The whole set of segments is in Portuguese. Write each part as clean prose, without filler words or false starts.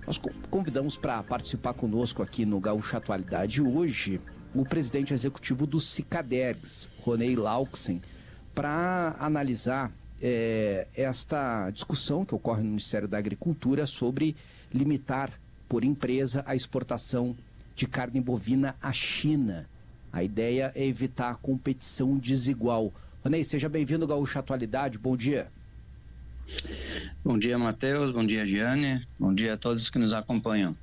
Nós convidamos para participar conosco aqui no Gaúcha Atualidade hoje o presidente executivo do Cicadegs, Ronei Lauksen, para analisar esta discussão que ocorre no Ministério da Agricultura sobre limitar por empresa a exportação de carne bovina à China. A ideia é evitar a competição desigual. Ronei, seja bem-vindo ao Gaúcha Atualidade, bom dia. Bom dia, Matheus, bom dia, Giane, bom dia a todos que nos acompanham.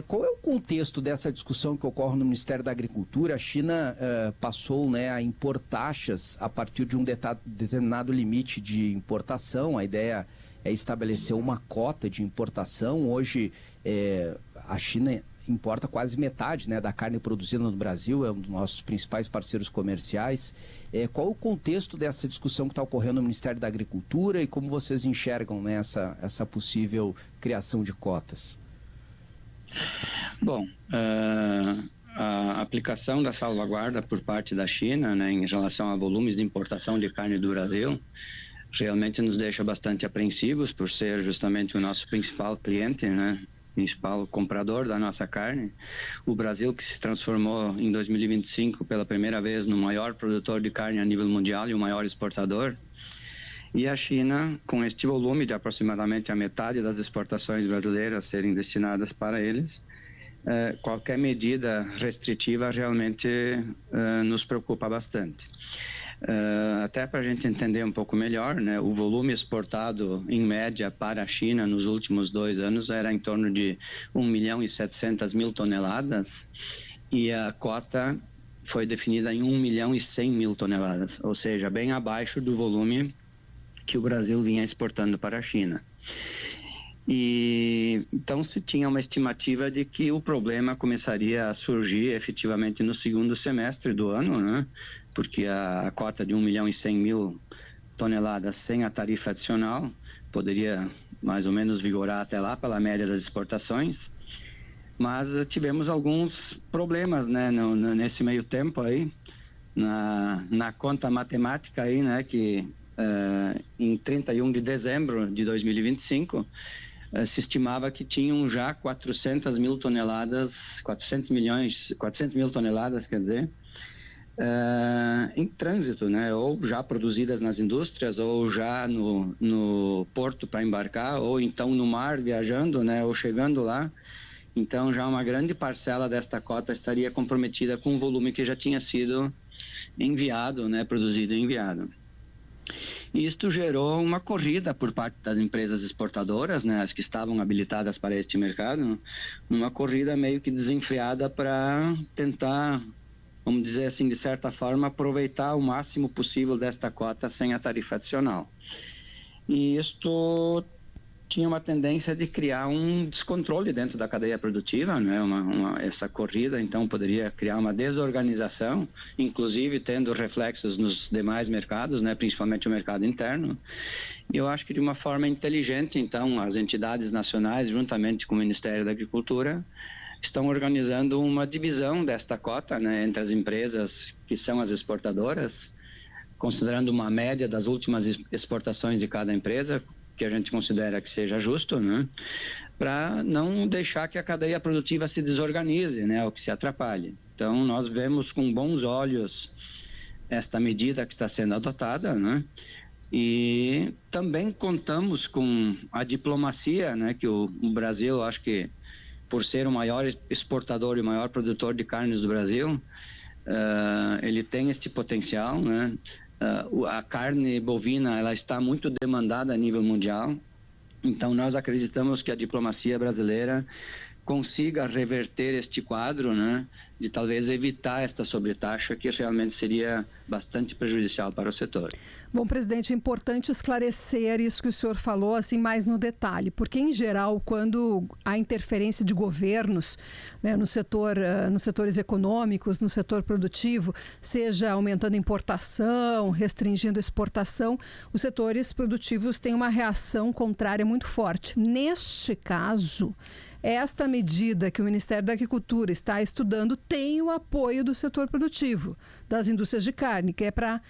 Qual é o contexto dessa discussão que ocorre no Ministério da Agricultura? A China passou a impor taxas a partir de um determinado limite de importação. A ideia é estabelecer uma cota de importação. Hoje a China importa quase metade da carne produzida no Brasil, é um dos nossos principais parceiros comerciais. Qual é o contexto dessa discussão que está ocorrendo no Ministério da Agricultura e como vocês enxergam essa possível criação de cotas? Bom, a aplicação da salvaguarda por parte da China, em relação a volumes de importação de carne do Brasil, realmente nos deixa bastante apreensivos por ser justamente o nosso principal cliente, principal comprador da nossa carne. O Brasil, que se transformou em 2025 pela primeira vez no maior produtor de carne a nível mundial e o maior exportador. E a China, com este volume de aproximadamente a metade das exportações brasileiras serem destinadas para eles, qualquer medida restritiva realmente nos preocupa bastante. Até para a gente entender um pouco melhor, o volume exportado em média para a China nos últimos 2 anos era em torno de 1.700.000 toneladas e a cota foi definida em 1.100.000 toneladas, ou seja, bem abaixo do volume que o Brasil vinha exportando para a China. E então se tinha uma estimativa de que o problema começaria a surgir efetivamente no segundo semestre do ano, porque a cota de 1.100.000 toneladas sem a tarifa adicional poderia mais ou menos vigorar até lá pela média das exportações, mas tivemos alguns problemas nesse meio tempo aí, na conta matemática aí, que em 31 de dezembro de 2025 se estimava que tinham já 400 mil toneladas, 400 mil toneladas, quer dizer, em trânsito, ou já produzidas nas indústrias, ou já no porto para embarcar, ou então no mar viajando, ou chegando lá. Então já uma grande parcela desta cota estaria comprometida com o volume que já tinha sido enviado, produzido e enviado. E isto gerou uma corrida por parte das empresas exportadoras, as que estavam habilitadas para este mercado, uma corrida meio que desenfreada para tentar, vamos dizer assim, de certa forma, aproveitar o máximo possível desta cota sem a tarifa adicional. E isto tinha uma tendência de criar um descontrole dentro da cadeia produtiva, essa corrida então poderia criar uma desorganização, inclusive tendo reflexos nos demais mercados, principalmente o mercado interno. E eu acho que de uma forma inteligente, então, as entidades nacionais, juntamente com o Ministério da Agricultura, estão organizando uma divisão desta cota, entre as empresas que são as exportadoras, considerando uma média das últimas exportações de cada empresa, que a gente considera que seja justo, para não deixar que a cadeia produtiva se desorganize, ou que se atrapalhe. Então, nós vemos com bons olhos esta medida que está sendo adotada, e também contamos com a diplomacia, que o Brasil, acho que por ser o maior exportador e o maior produtor de carnes do Brasil, ele tem este potencial, a carne bovina ela está muito demandada a nível mundial, então nós acreditamos que a diplomacia brasileira consiga reverter este quadro, de talvez evitar esta sobretaxa que realmente seria bastante prejudicial para o setor. Bom, presidente, é importante esclarecer isso que o senhor falou, assim, mais no detalhe, porque em geral, quando há interferência de governos, nos setores econômicos, no setor produtivo, seja aumentando importação, restringindo exportação, os setores produtivos têm uma reação contrária muito forte. Neste caso, esta medida que o Ministério da Agricultura está estudando tem o apoio do setor produtivo, das indústrias de carne, que é para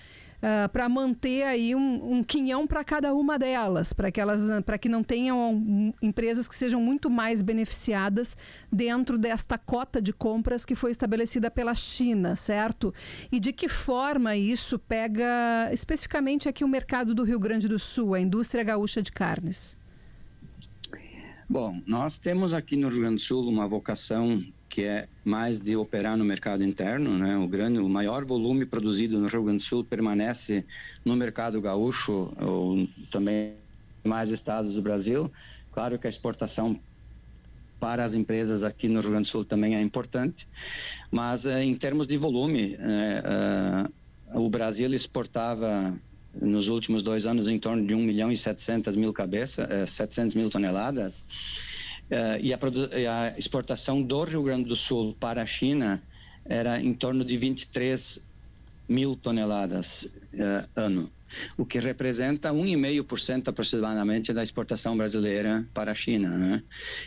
para manter aí um quinhão para cada uma delas, para que não tenham empresas que sejam muito mais beneficiadas dentro desta cota de compras que foi estabelecida pela China, certo? E de que forma isso pega especificamente aqui o mercado do Rio Grande do Sul, a indústria gaúcha de carnes? Bom, nós temos aqui no Rio Grande do Sul uma vocação que é mais de operar no mercado interno, né? O maior volume produzido no Rio Grande do Sul permanece no mercado gaúcho ou também em mais estados do Brasil. Claro que a exportação para as empresas aqui no Rio Grande do Sul também é importante, mas em termos de volume, o Brasil exportava nos últimos 2 anos em torno de 700 mil toneladas, e a exportação do Rio Grande do Sul para a China era em torno de 23 mil toneladas ano, o que representa 1,5% aproximadamente da exportação brasileira para a China, né?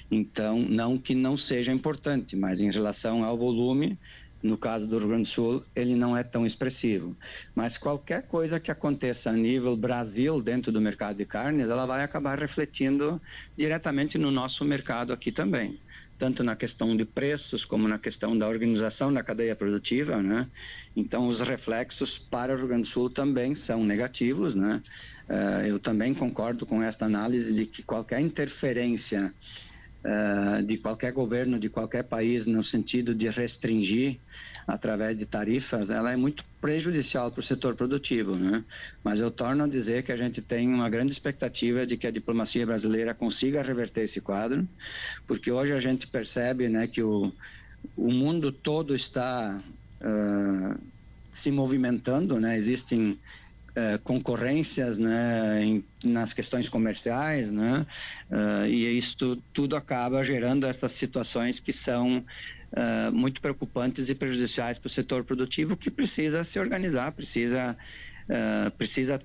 Então, não que não seja importante, mas em relação ao volume, no caso do Rio Grande do Sul, ele não é tão expressivo. Mas qualquer coisa que aconteça a nível Brasil, dentro do mercado de carnes, ela vai acabar refletindo diretamente no nosso mercado aqui também. Tanto na questão de preços, como na questão da organização da cadeia produtiva, né? Então, os reflexos para o Rio Grande do Sul também são negativos, né? Eu também concordo com esta análise de que qualquer interferência de qualquer governo, de qualquer país, no sentido de restringir através de tarifas, ela é muito prejudicial para o setor produtivo, né? Mas eu torno a dizer que a gente tem uma grande expectativa de que a diplomacia brasileira consiga reverter esse quadro, porque hoje a gente percebe, né, que o mundo todo está se movimentando, né? Existem concorrências, né, nas questões comerciais, né, e isso tudo acaba gerando essas situações que são muito preocupantes e prejudiciais para o setor produtivo, que precisa se organizar, precisa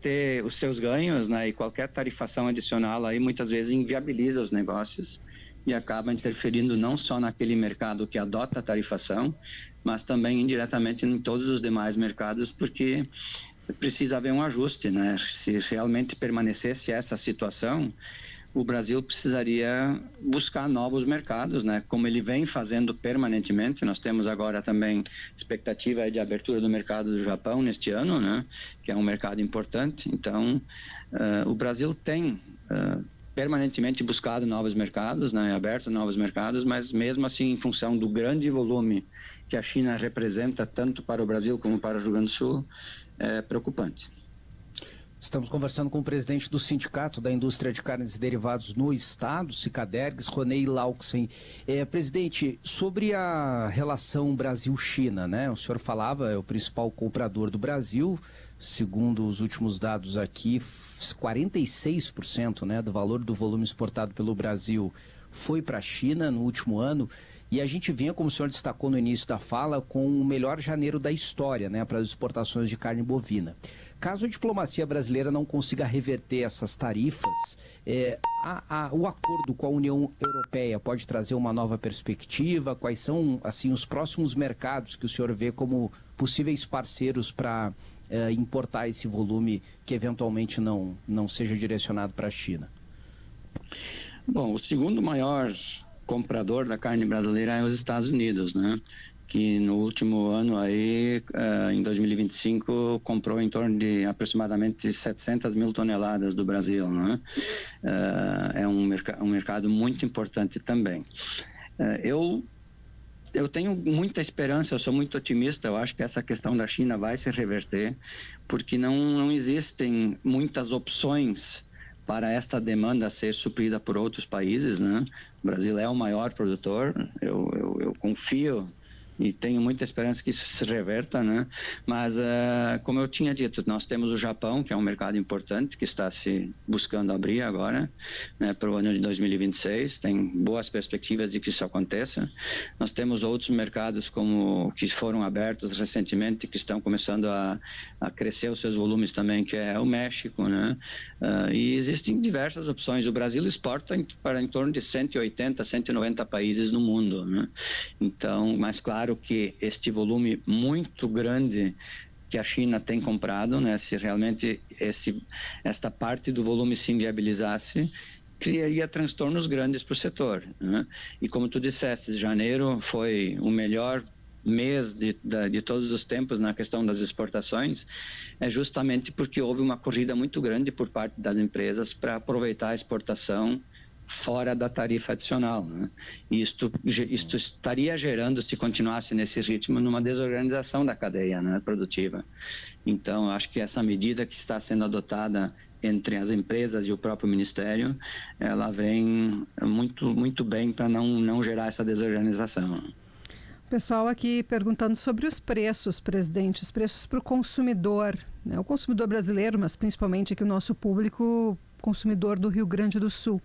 ter os seus ganhos, né, e qualquer tarifação adicional aí muitas vezes inviabiliza os negócios e acaba interferindo não só naquele mercado que adota a tarifação, mas também indiretamente em todos os demais mercados, porque precisa haver um ajuste, né? Se realmente permanecesse essa situação, o Brasil precisaria buscar novos mercados, né? Como ele vem fazendo permanentemente. Nós temos agora também expectativa de abertura do mercado do Japão neste ano, né? Que é um mercado importante. Então, o Brasil tem permanentemente buscado novos mercados, né? Aberto novos mercados, mas mesmo assim, em função do grande volume que a China representa tanto para o Brasil como para o Rio Grande do Sul, é preocupante. Estamos conversando com o presidente do Sindicato da Indústria de Carnes e Derivados no Estado, Sicadergs, Ronei Lauxen. Presidente, sobre a relação Brasil-China, né? O senhor falava, é o principal comprador do Brasil, segundo os últimos dados aqui, 46%, né, do valor do volume exportado pelo Brasil foi para a China no último ano. E a gente vinha, como o senhor destacou no início da fala, com o melhor janeiro da história, né, para as exportações de carne bovina. Caso a diplomacia brasileira não consiga reverter essas tarifas, o acordo com a União Europeia pode trazer uma nova perspectiva? Quais são, assim, os próximos mercados que o senhor vê como possíveis parceiros para importar esse volume que eventualmente não seja direcionado para a China? Bom, o segundo maior comprador da carne brasileira é os Estados Unidos, né? Que no último ano aí, em 2025, comprou em torno de aproximadamente 700 mil toneladas do Brasil, né? É um mercado muito importante também. Eu tenho muita esperança, eu sou muito otimista, eu acho que essa questão da China vai se reverter, porque não existem muitas opções para esta demanda ser suprida por outros países, né? O Brasil é o maior produtor, eu confio e tenho muita esperança que isso se reverta, né? Mas, como eu tinha dito, nós temos o Japão, que é um mercado importante, que está se buscando abrir agora, né, para o ano de 2026, tem boas perspectivas de que isso aconteça. Nós temos outros mercados que foram abertos recentemente, que estão começando a crescer os seus volumes também, que é o México, né? E existem diversas opções. O Brasil exporta para em torno de 180, 190 países no mundo, né? Então, mas claro que este volume muito grande que a China tem comprado, né? Se realmente esta parte do volume se inviabilizasse, criaria transtornos grandes para o setor, né? E como tu disseste, janeiro foi o melhor mês de todos os tempos na questão das exportações, é justamente porque houve uma corrida muito grande por parte das empresas para aproveitar a exportação fora da tarifa adicional, né? E isto estaria gerando, se continuasse nesse ritmo, numa desorganização da cadeia, né, produtiva. Então, acho que essa medida que está sendo adotada entre as empresas e o próprio Ministério, ela vem muito bem para não gerar essa desorganização. Pessoal aqui perguntando sobre os preços, presidente, os preços para o consumidor, né? O consumidor brasileiro, mas principalmente aqui o nosso público consumidor do Rio Grande do Sul.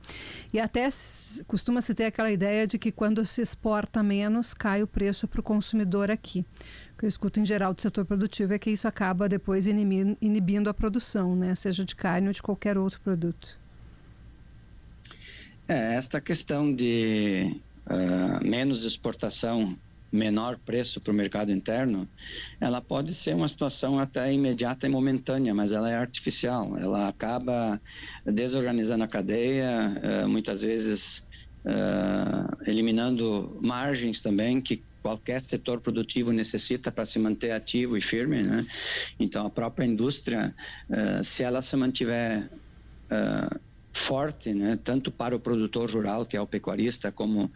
E até costuma-se ter aquela ideia de que quando se exporta menos, cai o preço para o consumidor aqui. O que eu escuto em geral do setor produtivo é que isso acaba depois inibindo a produção, né? Seja de carne ou de qualquer outro produto. Esta questão de menos exportação, menor preço para o mercado interno, ela pode ser uma situação até imediata e momentânea, mas ela é artificial, ela acaba desorganizando a cadeia, muitas vezes eliminando margens também que qualquer setor produtivo necessita para se manter ativo e firme, né? Então a própria indústria, se ela se mantiver forte, né, tanto para o produtor rural, que é o pecuarista, como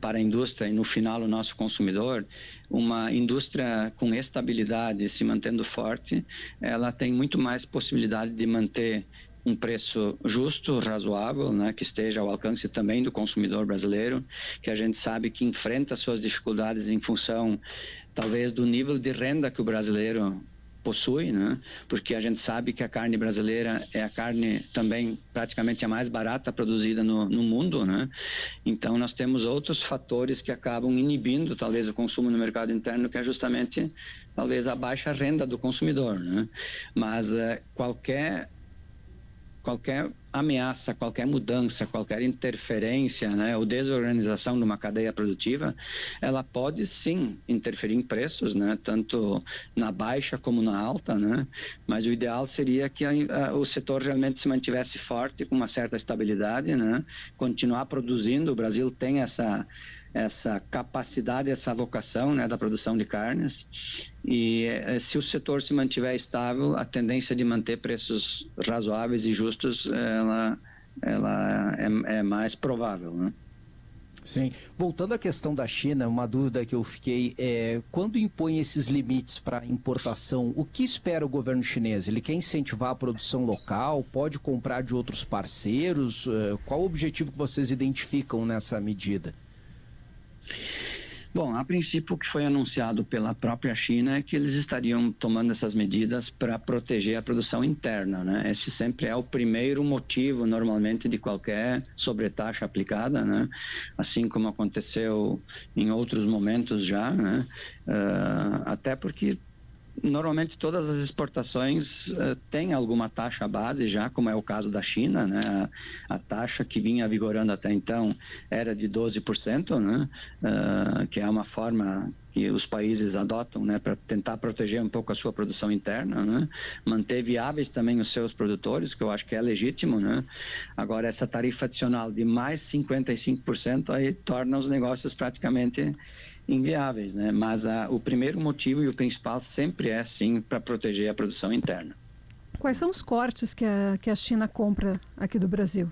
para a indústria e no final o nosso consumidor, uma indústria com estabilidade, se mantendo forte, ela tem muito mais possibilidade de manter um preço justo, razoável, né, que esteja ao alcance também do consumidor brasileiro, que a gente sabe que enfrenta suas dificuldades em função, talvez, do nível de renda que o brasileiro possui, né? Porque a gente sabe que a carne brasileira é a carne também praticamente a mais barata produzida no mundo, né? Então nós temos outros fatores que acabam inibindo talvez o consumo no mercado interno, que é justamente talvez a baixa renda do consumidor, né? Mas qualquer ameaça, qualquer mudança, qualquer interferência, né, ou desorganização de uma cadeia produtiva, ela pode sim interferir em preços, né, tanto na baixa como na alta, né, mas o ideal seria que o setor realmente se mantivesse forte, com uma certa estabilidade, né, continuar produzindo. O Brasil tem essa capacidade, essa vocação, né, da produção de carnes, e se o setor se mantiver estável, a tendência de manter preços razoáveis e justos, ela é mais provável, né? Sim. Voltando à questão da China, uma dúvida que eu fiquei quando impõe esses limites para importação, o que espera o governo chinês? Ele quer incentivar a produção local? Pode comprar de outros parceiros? Qual o objetivo que vocês identificam nessa medida? Bom, a princípio o que foi anunciado pela própria China é que eles estariam tomando essas medidas para proteger a produção interna, né? Esse sempre é o primeiro motivo, normalmente, de qualquer sobretaxa aplicada, né? Assim como aconteceu em outros momentos já, né? Até porque normalmente todas as exportações têm alguma taxa base já, como é o caso da China, né? A taxa que vinha vigorando até então era de 12%, né? Que é uma forma que os países adotam, né, para tentar proteger um pouco a sua produção interna, né? Manter viáveis também os seus produtores, que eu acho que é legítimo, né? Agora, essa tarifa adicional de mais 55% aí torna os negócios praticamente inviáveis, né? Mas o primeiro motivo e o principal sempre é, sim, para proteger a produção interna. Quais são os cortes que a China compra aqui do Brasil?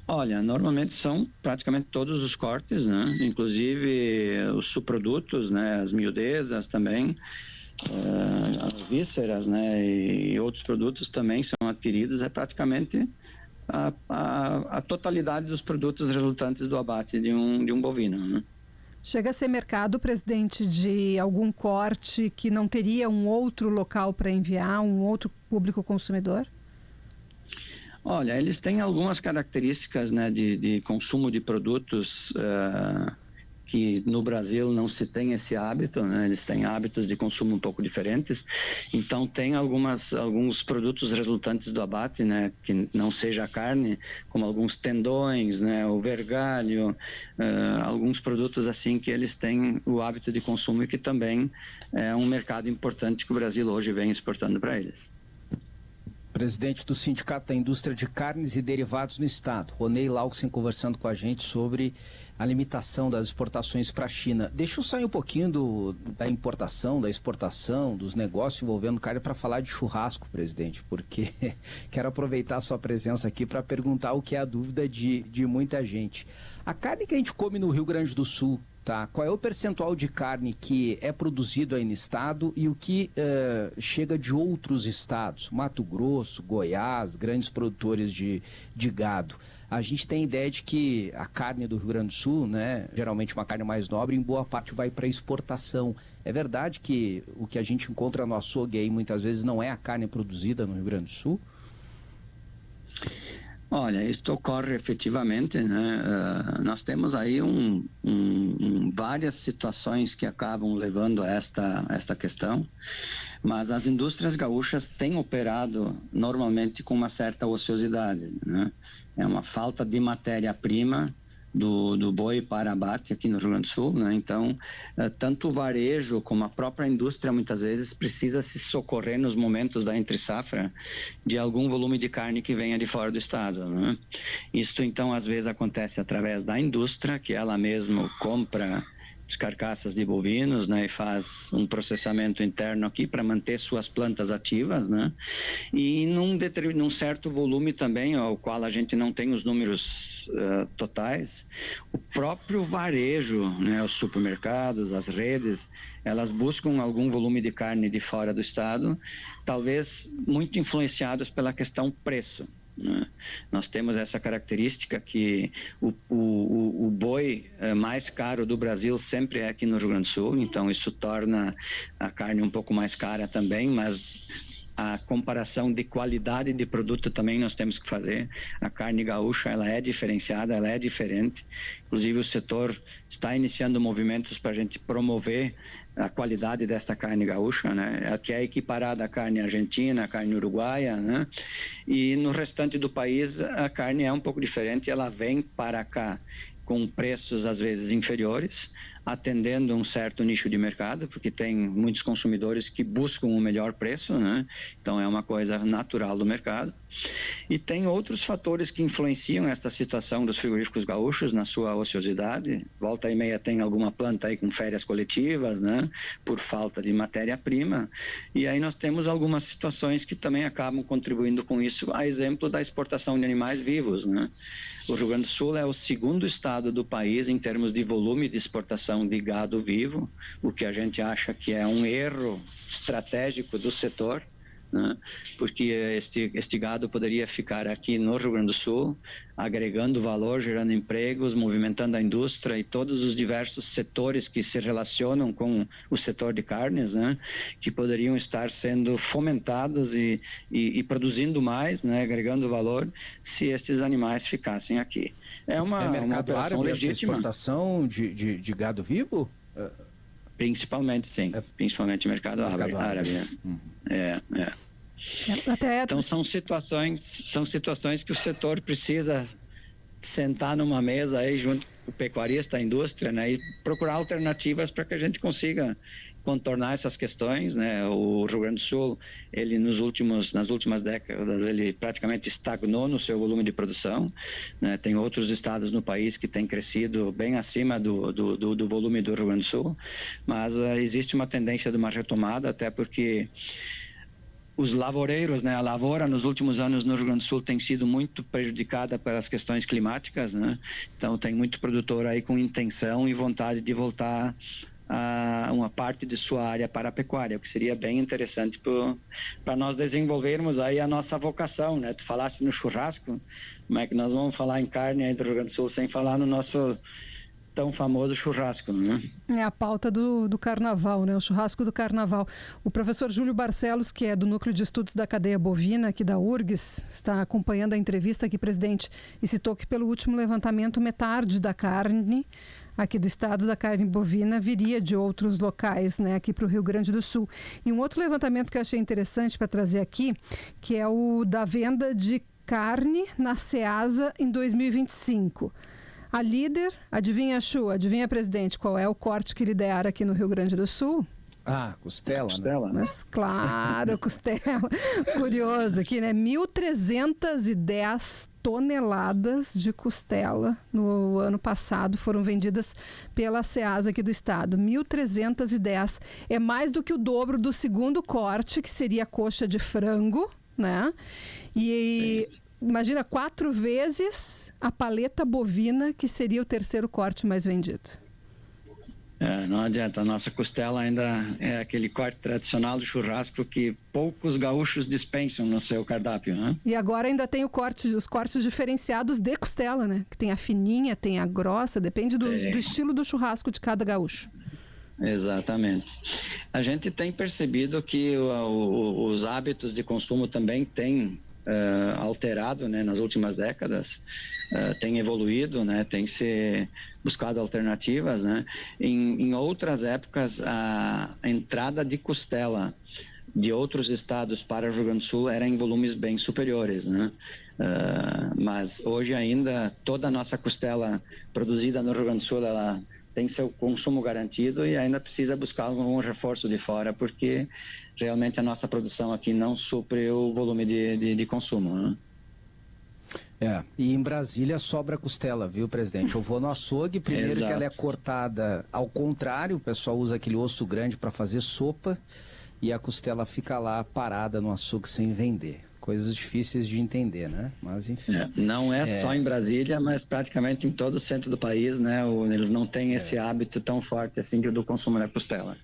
Olha, normalmente são praticamente todos os cortes, né? Inclusive os subprodutos, né? As miudezas também, as vísceras, né? E outros produtos também são adquiridos, é praticamente a totalidade dos produtos resultantes do abate de um bovino, né? Chega a ser mercado, presidente, de algum corte que não teria um outro local para enviar, um outro público consumidor? Olha, eles têm algumas características, né, de consumo de produtos que no Brasil não se tem esse hábito, né? Eles têm hábitos de consumo um pouco diferentes, então tem alguns produtos resultantes do abate, né? Que não seja a carne, como alguns tendões, né? O vergalho, alguns produtos assim que eles têm o hábito de consumo e que também é um mercado importante que o Brasil hoje vem exportando para eles. Presidente do Sindicato da Indústria de Carnes e Derivados no Estado, Ronei Lauksen, conversando com a gente sobre a limitação das exportações para a China. Deixa eu sair um pouquinho da importação, da exportação, dos negócios envolvendo carne para falar de churrasco, presidente, porque quero aproveitar a sua presença aqui para perguntar o que é a dúvida de muita gente. A carne que a gente come no Rio Grande do Sul, tá? Qual é o percentual de carne que é produzido aí no estado e o que chega de outros estados? Mato Grosso, Goiás, grandes produtores de gado. A gente tem ideia de que a carne do Rio Grande do Sul, né, geralmente uma carne mais nobre, em boa parte vai para exportação. É verdade que o que a gente encontra no açougue aí muitas vezes não é a carne produzida no Rio Grande do Sul? Olha, isto ocorre efetivamente, né? Nós temos aí várias situações que acabam levando a esta questão, mas as indústrias gaúchas têm operado normalmente com uma certa ociosidade, né? É uma falta de matéria-prima do boi para abate aqui no Rio Grande do Sul, né? Então, tanto o varejo como a própria indústria muitas vezes precisa se socorrer nos momentos da entre-safra de algum volume de carne que venha de fora do estado, né? Isso então às vezes acontece através da indústria, que ela mesma compra as carcaças de bovinos, né, e faz um processamento interno aqui para manter suas plantas ativas, né, e num certo volume também, ao qual a gente não tem os números totais, o próprio varejo, né, os supermercados, as redes, elas buscam algum volume de carne de fora do estado, talvez muito influenciados pela questão preço. Nós temos essa característica que o boi mais caro do Brasil sempre é aqui no Rio Grande do Sul, então isso torna a carne um pouco mais cara também, mas a comparação de qualidade de produto também nós temos que fazer. A carne gaúcha, ela é diferenciada, ela é diferente. Inclusive o setor está iniciando movimentos para a gente promover a qualidade desta carne gaúcha, né? Que é equiparada à carne argentina, à carne uruguaia, né? E no restante do país a carne é um pouco diferente, ela vem para cá com preços às vezes inferiores, atendendo um certo nicho de mercado, porque tem muitos consumidores que buscam um melhor preço, né? Então é uma coisa natural do mercado. E tem outros fatores que influenciam esta situação dos frigoríficos gaúchos na sua ociosidade. Volta e meia tem alguma planta aí com férias coletivas, né? Por falta de matéria-prima. E aí nós temos algumas situações que também acabam contribuindo com isso, a exemplo da exportação de animais vivos, né? O Rio Grande do Sul é o segundo estado do país em termos de volume de exportação de gado vivo, o que a gente acha que é um erro estratégico do setor, né? Porque este gado poderia ficar aqui no Rio Grande do Sul, agregando valor, gerando empregos, movimentando a indústria e todos os diversos setores que se relacionam com o setor de carnes, né? Que poderiam estar sendo fomentados e produzindo mais, né? Agregando valor, se estes animais ficassem aqui. É uma operação legítima. Exportação de gado vivo? Principalmente, sim. Principalmente mercado árabe. Né? Então são situações que o setor precisa sentar numa mesa aí junto com o pecuarista, a indústria, né, e procurar alternativas para que a gente consiga contornar essas questões, né? O Rio Grande do Sul, ele nas últimas décadas, ele praticamente estagnou no seu volume de produção, né? Tem outros estados no país que têm crescido bem acima do volume do Rio Grande do Sul, mas existe uma tendência de uma retomada, até porque os lavoureiros, né, a lavoura nos últimos anos no Rio Grande do Sul tem sido muito prejudicada pelas questões climáticas, né? Então tem muito produtor aí com intenção e vontade de voltar a uma parte de sua área para a pecuária, o que seria bem interessante para nós desenvolvermos aí a nossa vocação, né? Tu falasse no churrasco, como é que nós vamos falar em carne aí do Rio Grande do Sul sem falar no nosso tão famoso churrasco, né? É a pauta do carnaval, né? O churrasco do carnaval. O professor Júlio Barcelos, que é do Núcleo de Estudos da Cadeia Bovina, aqui da URGS, está acompanhando a entrevista aqui, presidente, e citou que pelo último levantamento, metade da carne aqui do estado da carne bovina viria de outros locais, né, aqui para o Rio Grande do Sul. E um outro levantamento que eu achei interessante para trazer aqui, que é o da venda de carne na Ceasa em 2025. A líder, adivinha, Chu, adivinha, presidente, qual é o corte que lidera aqui no Rio Grande do Sul? Ah, costela, Costela, né? Mas claro, costela. Curioso aqui, né? 1.310 toneladas de costela no ano passado foram vendidas pela Ceasa aqui do estado. 1.310. É mais do que o dobro do segundo corte, que seria a coxa de frango, né? E imagina 4 vezes a paleta bovina, que seria o terceiro corte mais vendido. Não adianta, a nossa costela ainda é aquele corte tradicional do churrasco que poucos gaúchos dispensam no seu cardápio, né? E agora ainda tem os cortes diferenciados de costela, né? Que tem a fininha, tem a grossa, depende do estilo do churrasco de cada gaúcho. Exatamente. A gente tem percebido que os hábitos de consumo também têm alterado, né, nas últimas décadas, tem evoluído, né, tem se buscado alternativas, né. Em outras épocas, a entrada de costela de outros estados para o Rio Grande do Sul era em volumes bem superiores, né. Mas hoje ainda toda a nossa costela produzida no Rio Grande do Sul, ela tem seu consumo garantido e ainda precisa buscar algum reforço de fora, porque realmente a nossa produção aqui não supre o volume de consumo, né? E em Brasília sobra costela, viu, presidente? Eu vou no açougue, primeiro Exato. que ela é cortada ao contrário, o pessoal usa aquele osso grande para fazer sopa e a costela fica lá parada no açougue sem vender. Coisas difíceis de entender, né? Mas enfim. Não é só em Brasília, mas praticamente em todo o centro do país, né? Eles não têm esse hábito tão forte assim do consumo da costela.